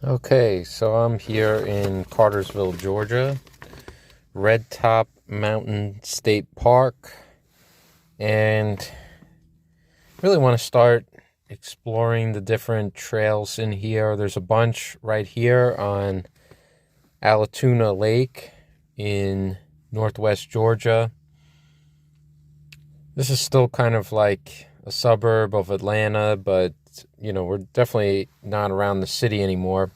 Okay, so I'm here in Cartersville, Georgia, Red Top Mountain State Park, and really want to start exploring the different trails in here. There's a bunch right here on Allatoona Lake in northwest Georgia. This is still kind of like a suburb of Atlanta, but we're definitely not around the city anymore.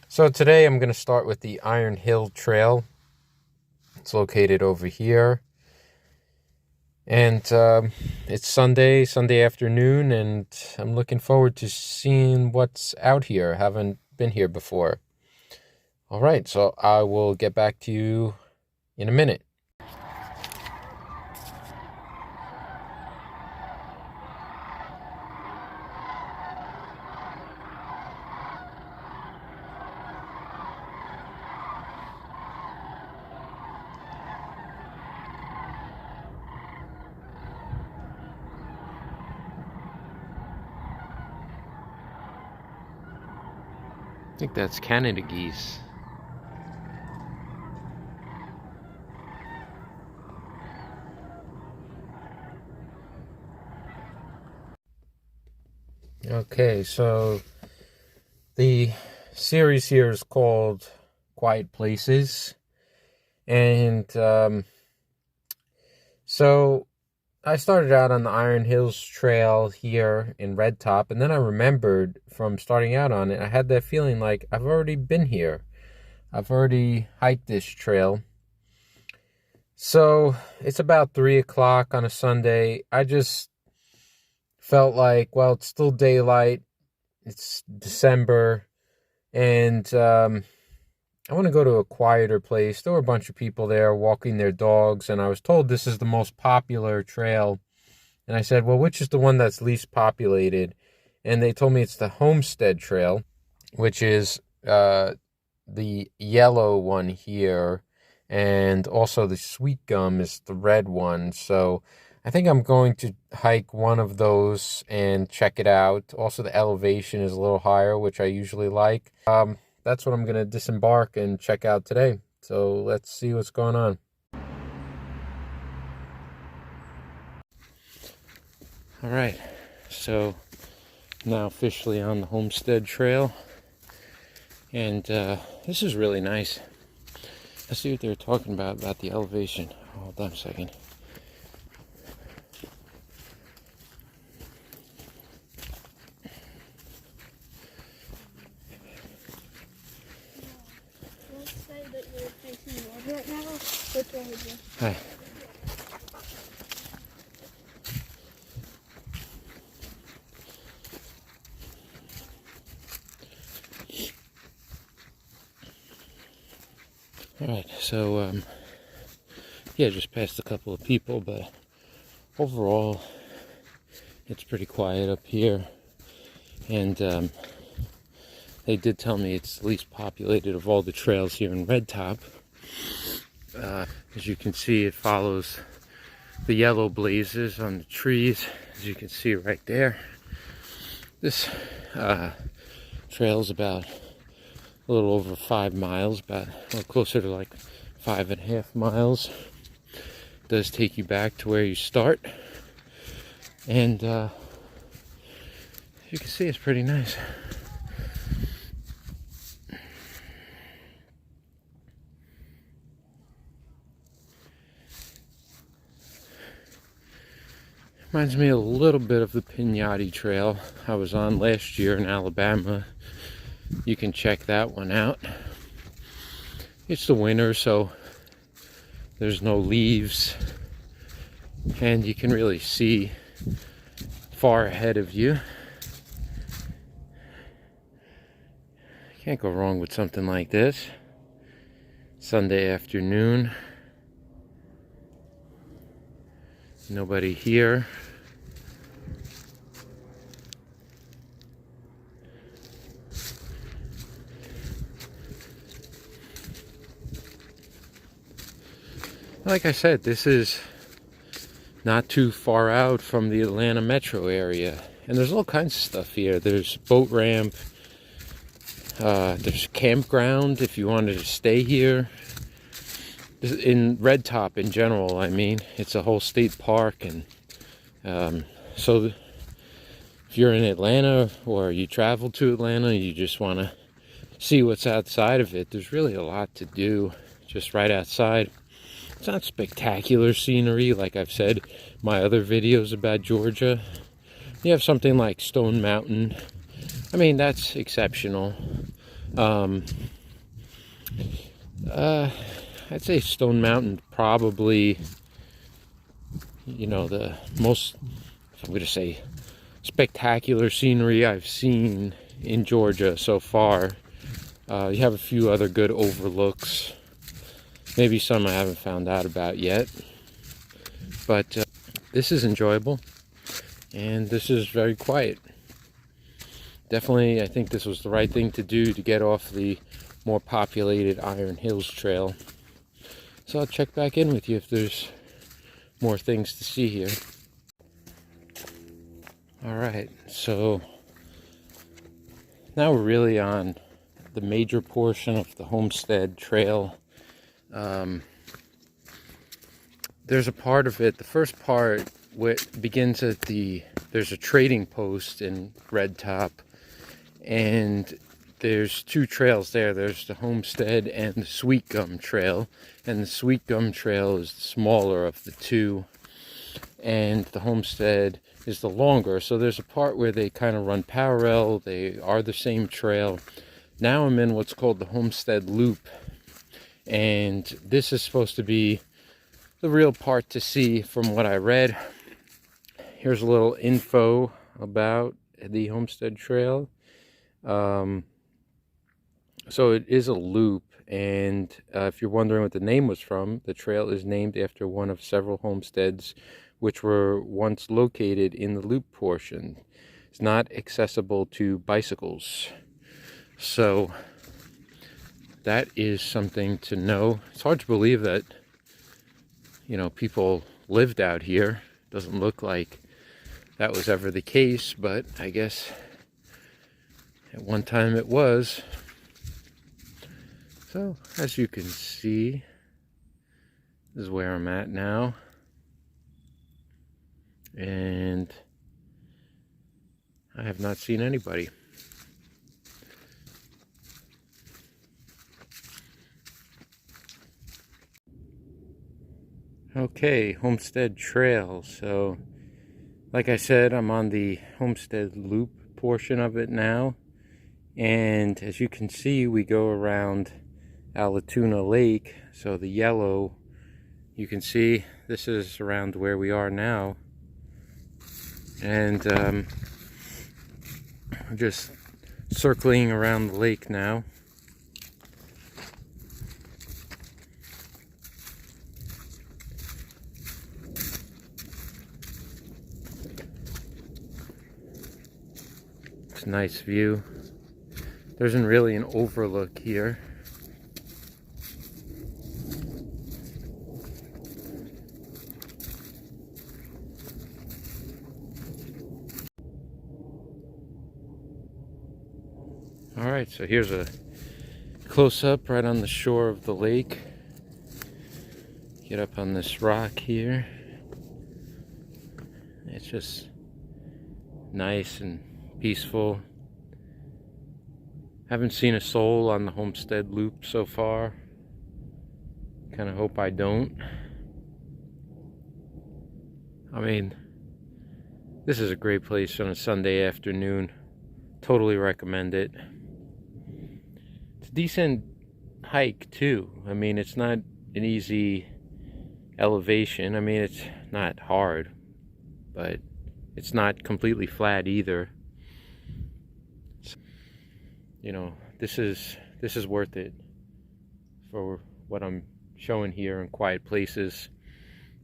So today I'm going to start with the Iron Hill Trail. It's located over here. And it's Sunday afternoon, and I'm looking forward to seeing what's out here. I haven't been here before. All right, so I will get back to you in a minute. I think that's Canada geese. Okay, so the series here is called Quiet Places. And so I started out on the Iron Hills Trail here in Red Top, and then I remembered from starting out on it, I had that feeling like I've already been here. I've already hiked this trail. So it's about 3 o'clock on a Sunday. I just felt like, well, it's still daylight. It's December, and I want to go to a quieter place. There were a bunch of people there walking their dogs, and I was told this is the most popular trail. And I said, well, which is the one that's least populated? And they told me it's the Homestead Trail, which is the yellow one here. And also the Sweet Gum is the red one. So I think I'm going to hike one of those and check it out. Also, the elevation is a little higher, which I usually like. That's what I'm going to disembark and check out today. So let's see what's going on. All right, so now officially on the Homestead Trail. And this is really nice. Let's see what they were talking about the elevation. Hold on a second. Hi. All right, so yeah, just passed a couple of people, but overall it's pretty quiet up here. And they did tell me it's the least populated of all the trails here in Red Top. As you can see, it follows the yellow blazes on the trees, as you can see right there. This trail is about a little over 5 miles, about closer to like 5.5 miles. It does take you back to where you start, and as you can see, it's pretty nice. Reminds me a little bit of the Pinati Trail I was on last year in Alabama. You can check that one out. It's the winter, so there's no leaves, and you can really see far ahead of you. Can't go wrong with something like this. Sunday afternoon. Nobody here. Like I said, this is not too far out from the Atlanta metro area. And there's all kinds of stuff here. There's boat ramp, There's a campground if you wanted to stay here. In Red Top in general, I mean, it's a whole state park, and so if you're in Atlanta or you travel to Atlanta, you just want to see what's outside of it, there's really a lot to do just right outside. It's not spectacular scenery like I've said my other videos about Georgia. You have something like Stone Mountain. I mean, that's exceptional. I'd say Stone Mountain probably, the most, I'm going to say, spectacular scenery I've seen in Georgia so far. You have a few other good overlooks, maybe some I haven't found out about yet, but this is enjoyable, and this is very quiet. Definitely, I think this was the right thing to do to get off the more populated Iron Hills Trail. So I'll check back in with you if there's more things to see here. Alright, so now we're really on the major portion of the Homestead Trail. There's a part of it, the first part, which begins at there's a trading post in Red Top, and there's two trails there. There's the Homestead and the Sweet Gum Trail, and the Sweet Gum Trail is the smaller of the two, and the Homestead is the longer. So there's a part where they kind of run parallel. They are the same trail. Now I'm in what's called the Homestead Loop, and this is supposed to be the real part to see from what I read. Here's a little info about the Homestead Trail. So it is a loop, and if you're wondering what the name was from, the trail is named after one of several homesteads which were once located in the loop portion. It's not accessible to bicycles. So that is something to know. It's hard to believe that, people lived out here. Doesn't look like that was ever the case, but I guess at one time it was. So, as you can see, this is where I'm at now. And I have not seen anybody. Okay, Homestead Trail. So, like I said, I'm on the Homestead Loop portion of it now. And as you can see, we go around Allatoona Lake. So the yellow, you can see this is around where we are now. And I'm just circling around the lake now. It's a nice view. There isn't really an overlook here. Alright, so here's a close-up right on the shore of the lake. Get up on this rock here. It's just nice and peaceful. Haven't seen a soul on the Homestead Loop so far. Kind of hope I don't. I mean, this is a great place on a Sunday afternoon. Totally recommend it. It's a decent hike too. I mean, it's not an easy elevation. I mean, it's not hard, but it's not completely flat either. So, this is worth it for what I'm showing here in quiet places.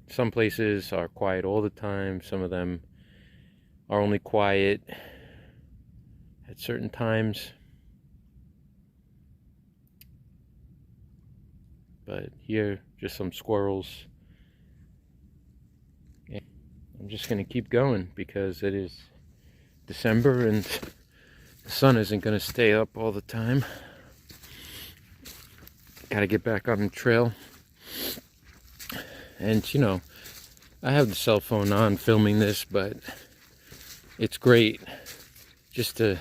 Some places are quiet all the time. Some of them are only quiet at certain times. But here, just some squirrels. I'm just going to keep going because it is December and The sun isn't going to stay up all the time. Gotta get back on the trail. And, you know, I have the cell phone on filming this, but it's great just to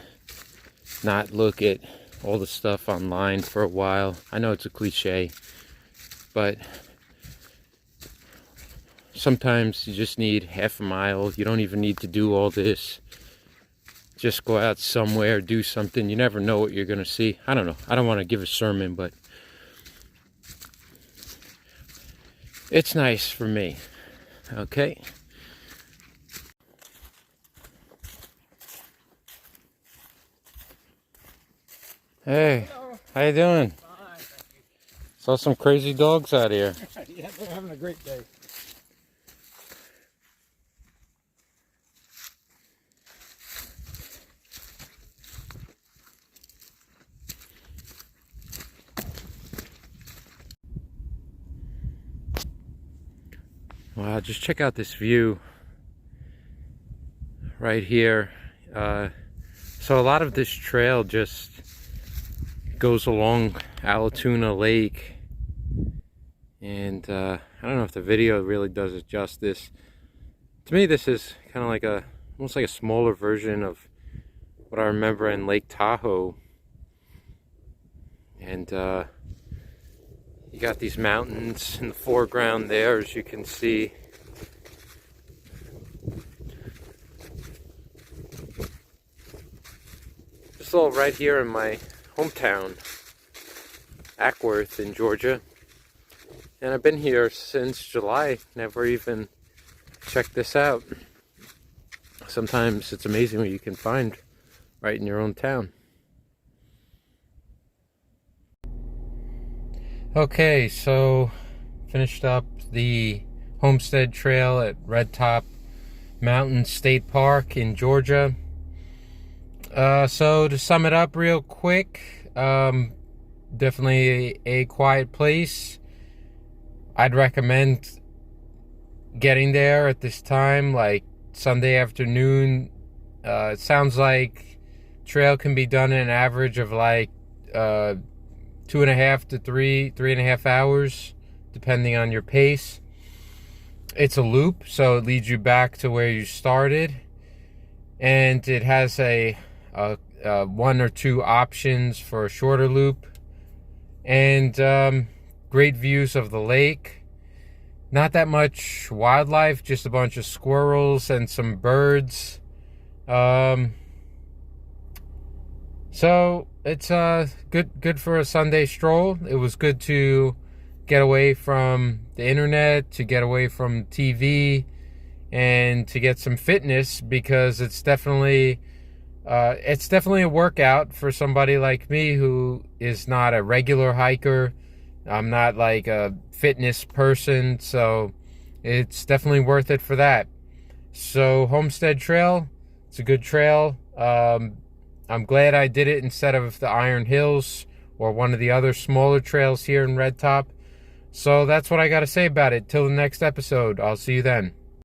not look at all the stuff online for a while. I know it's a cliche, but sometimes you just need half a mile. You don't even need to do all this. Just go out somewhere, do something. You never know what you're going to see. I don't know. I don't want to give a sermon, but it's nice for me. Okay. Hey, hello. How you doing? Fine, thank you. Saw some crazy dogs out here. Yeah, they're having a great day. Wow, just check out this view right here. So a lot of this trail just goes along Allatoona Lake, and I don't know if the video really does it justice. To me, this is kind of like almost like a smaller version of what I remember in Lake Tahoe. And you got these mountains in the foreground there, as you can see. Just all right here in my hometown, Acworth in Georgia. And I've been here since July, never even checked this out. Sometimes it's amazing what you can find right in your own town. Okay, so finished up the Homestead Trail at Red Top Mountain State Park in Georgia. So to sum it up real quick, definitely a quiet place. I'd recommend getting there at this time, like Sunday afternoon. It sounds like trail can be done in an average of like 2.5 to 3.5 hours, depending on your pace. It's a loop, so it leads you back to where you started, and it has a 1 or 2 options for a shorter loop, and great views of the lake. Not that much wildlife, just a bunch of squirrels and some birds. So it's good for a Sunday stroll. It was good to get away from the internet, to get away from TV, and to get some fitness, because it's definitely a workout for somebody like me who is not a regular hiker. I'm not like a fitness person, so it's definitely worth it for that. So Homestead Trail, it's a good trail. I'm glad I did it instead of the Iron Hills or one of the other smaller trails here in Red Top. So that's what I got to say about it. Till the next episode, I'll see you then.